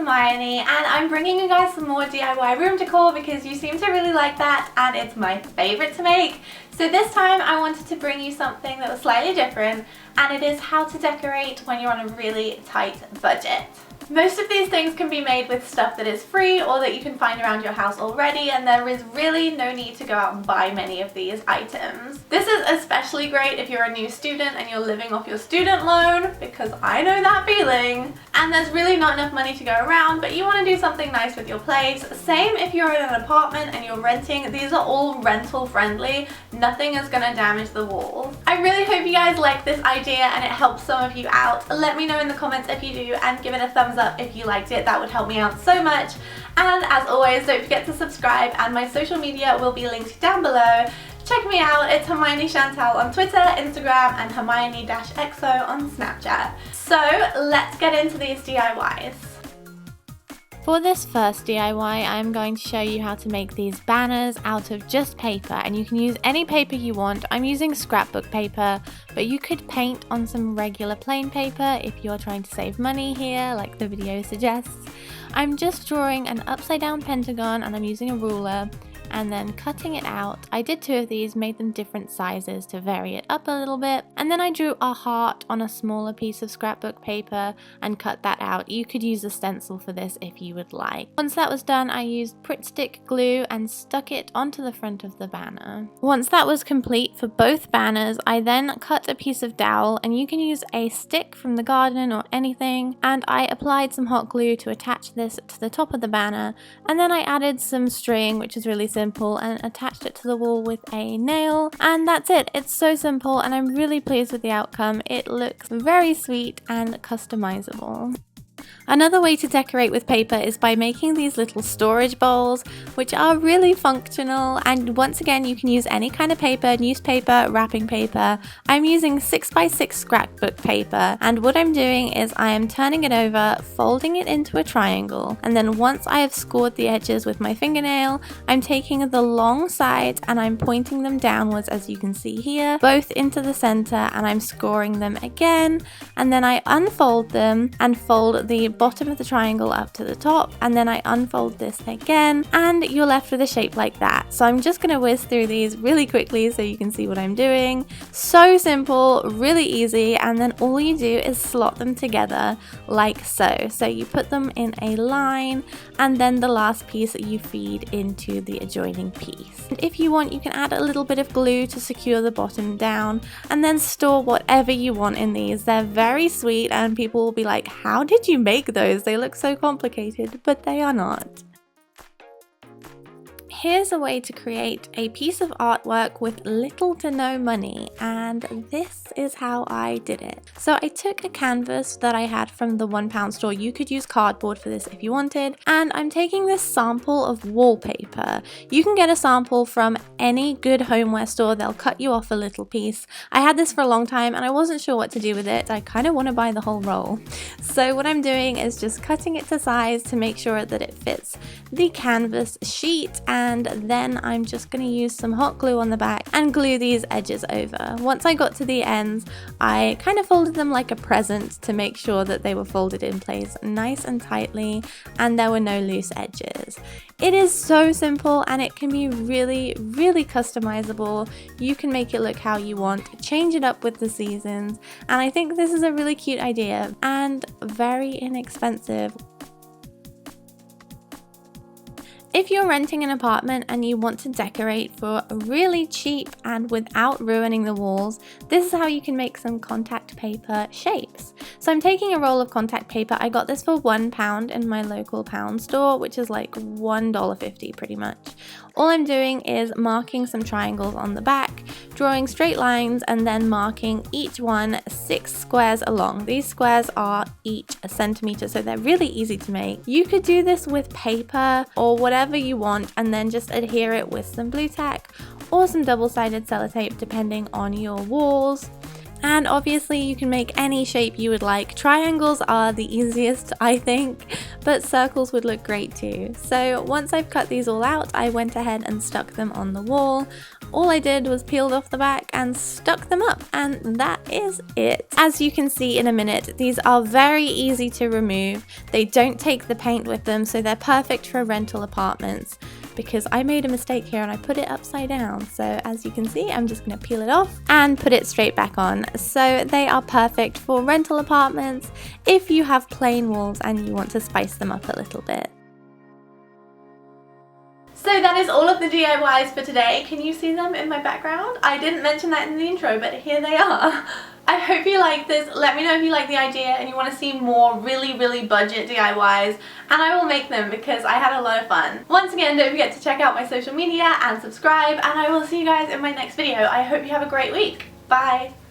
Hermione, and I'm bringing you guys some more DIY room decor because you seem to really like that and it's my favorite to make. So this time I wanted to bring you something that was slightly different, and it is how to decorate when you're on a really tight budget. Most of these things can be made with stuff that is free or that you can find around your house already, and there is really no need to go out and buy many of these items. This is especially great if you're a new student and you're living off your student loan, because I know that feeling. And there's really not enough money to go around, but you want to do something nice with your place. Same if you're in an apartment and you're renting. These are all rental friendly. Nothing is going to damage the walls. I really hope you guys like this idea and it helps some of you out. Let me know in the comments if you do, and give it a thumbs up if you liked it. That would help me out so much. And as always, don't forget to subscribe, and my social media will be linked down below. Check me out, it's Hermione-Chantal on Twitter, Instagram, and hermione-xo on Snapchat. So let's get into these DIYs. For this first DIY, I'm going to show you how to make these banners out of just paper, and you can use any paper you want. I'm using scrapbook paper, but you could paint on some regular plain paper if you're trying to save money here, like the video suggests. I'm just drawing an upside down pentagon, and I'm using a ruler and then cutting it out. I did 2 of these, made them different sizes to vary it up a little bit, and then I drew a heart on a smaller piece of scrapbook paper and cut that out. You could use a stencil for this if you would like. Once that was done, I used Pritt Stick glue and stuck it onto the front of the banner. Once that was complete for both banners, I then cut a piece of dowel, and you can use a stick from the garden or anything, and I applied some hot glue to attach this to the top of the banner, and then I added some string, which is really simple, and attached it to the wall with a nail, and that's it. It's so simple, and I'm really pleased with the outcome. It looks very sweet and customizable. Another way to decorate with paper is by making these little storage bowls, which are really functional, and once again you can use any kind of paper, newspaper, wrapping paper. I'm using 6x6 scrapbook paper, and what I'm doing is I am turning it over, folding it into a triangle, and then once I have scored the edges with my fingernail, I'm taking the long sides and I'm pointing them downwards, as you can see here, both into the center, and I'm scoring them again, and then I unfold them and fold the bottom of the triangle up to the top, and then I unfold this again, and you're left with a shape like that. So I'm just going to whiz through these really quickly so you can see what I'm doing. So simple, really easy, and then all you do is slot them together like so. So you put them in a line, and then the last piece you feed into the adjoining piece. And if you want, you can add a little bit of glue to secure the bottom down, and then store whatever you want in these. They're very sweet, and people will be like, how did you make those? They look so complicated, but they are not. Here's a way to create a piece of artwork with little to no money, and this is how I did it. So I took a canvas that I had from the £1 store. You could use cardboard for this if you wanted, and I'm taking this sample of wallpaper. You can get a sample from any good homeware store. They'll cut you off a little piece. I had this for a long time and I wasn't sure what to do with it. I kind of want to buy the whole roll. So what I'm doing is just cutting it to size to make sure that it fits the canvas sheet, and then I'm just going to use some hot glue on the back and glue these edges over. Once I got to the ends, I kind of folded them like a present to make sure that they were folded in place nice and tightly and there were no loose edges. It is so simple, and it can be really, really customizable. You can make it look how you want, change it up with the seasons, and I think this is a really cute idea and very inexpensive. If you're renting an apartment and you want to decorate for really cheap and without ruining the walls, this is how you can make some contact paper shapes. So I'm taking a roll of contact paper. I got this for £1 in my local pound store, which is like $1.50 pretty much. All I'm doing is marking some triangles on the back, drawing straight lines, and then marking each one 6 squares along. These squares are each a centimeter, so they're really easy to make. You could do this with paper or whatever you want, and then just adhere it with some blue tack or some double-sided sellotape depending on your walls. And obviously you can make any shape you would like. Triangles are the easiest, I think, but circles would look great too. So once I've cut these all out, I went ahead and stuck them on the wall. All I did was peeled off the back and stuck them up, and that is it. As you can see in a minute, these are very easy to remove. They don't take the paint with them, so they're perfect for rental apartments. Because I made a mistake here and I put it upside down. So as you can see, I'm just going to peel it off and put it straight back on. So they are perfect for rental apartments if you have plain walls and you want to spice them up a little bit. So that is all of the DIYs for today. Can you see them in my background? I didn't mention that in the intro, but here they are. I hope you like this. Let me know if you like the idea and you want to see more really budget DIYs, and I will make them because I had a lot of fun. Once again, don't forget to check out my social media and subscribe, and I will see you guys in my next video. I hope you have a great week. Bye!